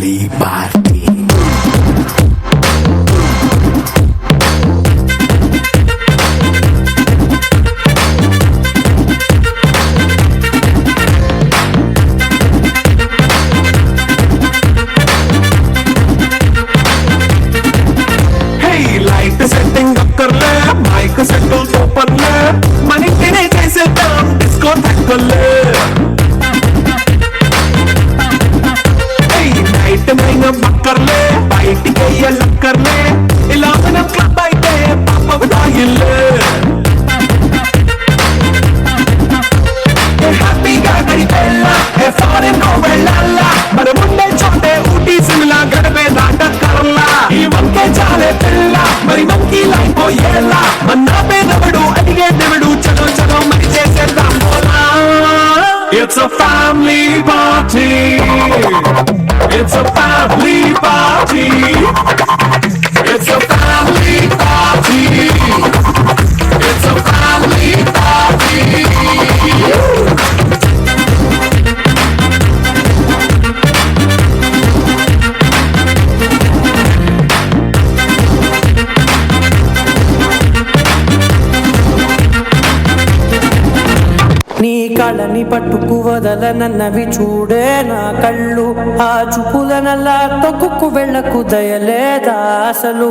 family party. Setting అక్కర్లే mic సెట్టిల్ సూపర్లే మనకినే చేసేద్దాం disco తక్కువలే night మైన బక్కర్లే బయటికి అయ్యక్కర్లే ఇలా మనం క్లబ్ అయితే పాప దాయిల్లే హ్యాపీగా గడిపెళ్ళా ఫారెన్ వెళ్ళాలా మరి ముందే చోటే ఊటీ సిమ్లా గడిపే నాటకర్లా ఈ వంకే చాలే పిల్ల మరి మంకీ లైపోయేలా మన్నా పేదవడు అడిగే దేవుడు చలో చలో మరి చేసేద్దాం పోలా. It's a family party. It's a family party. It's a family party. It's a family party. నీ కళ్ళని పట్టుకు వదలనన్నవి చూడే నా కళ్ళు ఆ చూపులనల్లా తొక్కుకు వెళ్ళకు దయలేదా అసలు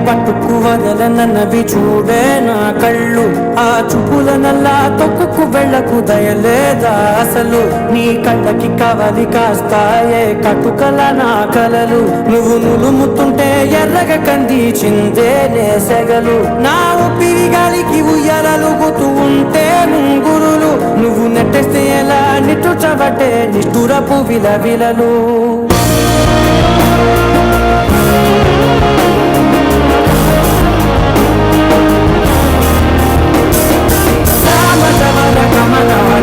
పట్టుకు వదలనన్నవి చూడే నా కళ్ళు ఆ చూపులనల్లా తొక్కుకు వెళ్ళకు దయలేదా అసలు నీ కళ్ళకి కవలి కాస్తాయే కటుకల నా కలలు నువ్వు నులుముతుంటే ఎర్రగ కంది చిందే నేసెగలు నా ఊపిరి గాలికి ఉయ్యాలలుగుతూ ఉంటే ముంగురులు నువ్వు నెట్టేస్తే ఎలా నిట్టుచబట్టే నిష్ఠురపు విలవిలలు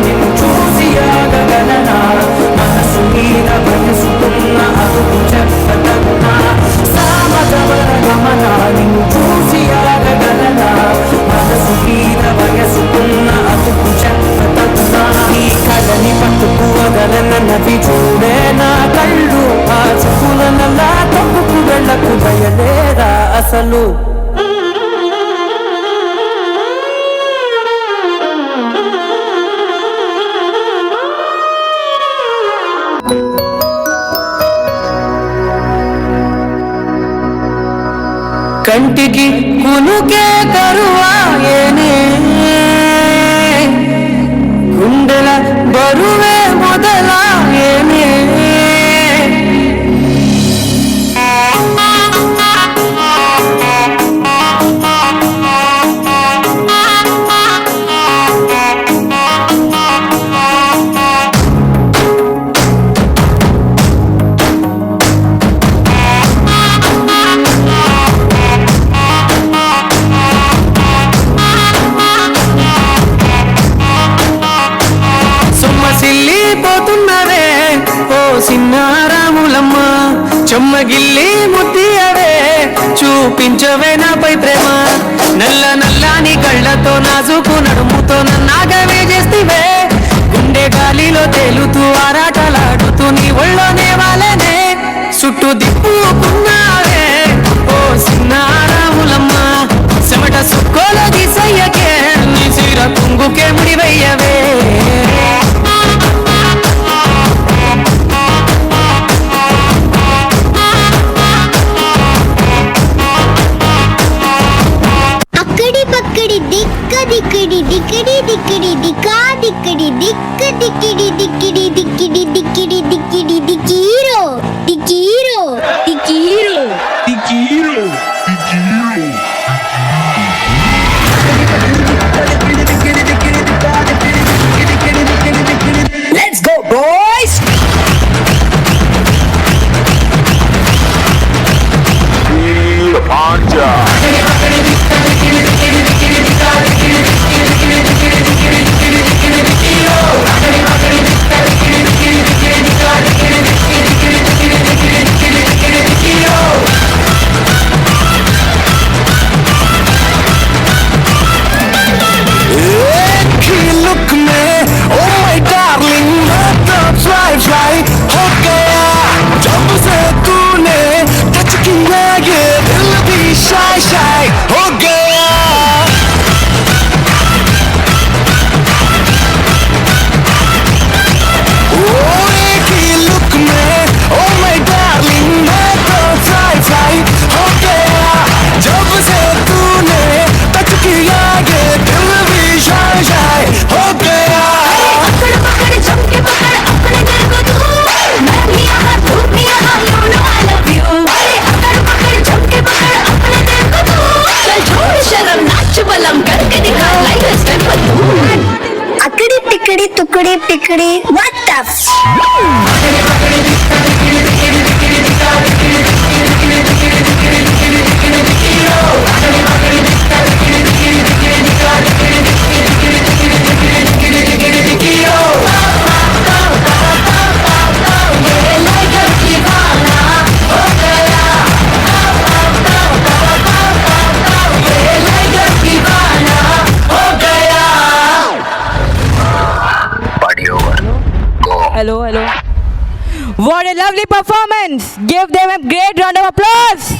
నిన్ను చూసి ఆగగలనా మనసు మీద వయసుకున్న అదుపు చెప్పతగునా సామజవర గమన నిన్ను చూసి ఆగగలనా మనసు మీద వయసుకున్న అదుపు చెప్పతగునా నీ కళ్ళని పట్టుకు వదలనన్నవి చూడే నా కళ్ళు ఆ చూపులనల్లా తప్పుకు వెళ్ళకు దయలేదా అసలు కంటికి కునుకే కరువాయేనే గుండెల బరువే మొదలాయేనే సిన్నారాములమ్మ చెమ్మగిల్లి ముద్దియవే చూపించవే నాపై ప్రేమ నల్ల నల్లాని కళ్ళతో నాజుకు నడుముతో నన్నాగవే చేస్తివే గుండె గాలిలో తేలుతూ ఆరాటలాడుతూ నీ ఒళ్ళోనే వాలేనే చుట్టూ దిప్పుకున్నావే ఓ సిన్నారాములమ్మ చెమట సుక్కోలో దిశయ్యకే నీ చీర కుంగుకే ముడివయ్యవే दिकड़ी दिकड़ी दिकड़ी दिका दिकड़ी दिक दिकड़ी दिकड़ी दिकड़ी दिकड़ी दिकड़ी दिकड़ी tickety, tuckety, pickety. What the Hello, hello. What a lovely performance! Give them a great round of applause.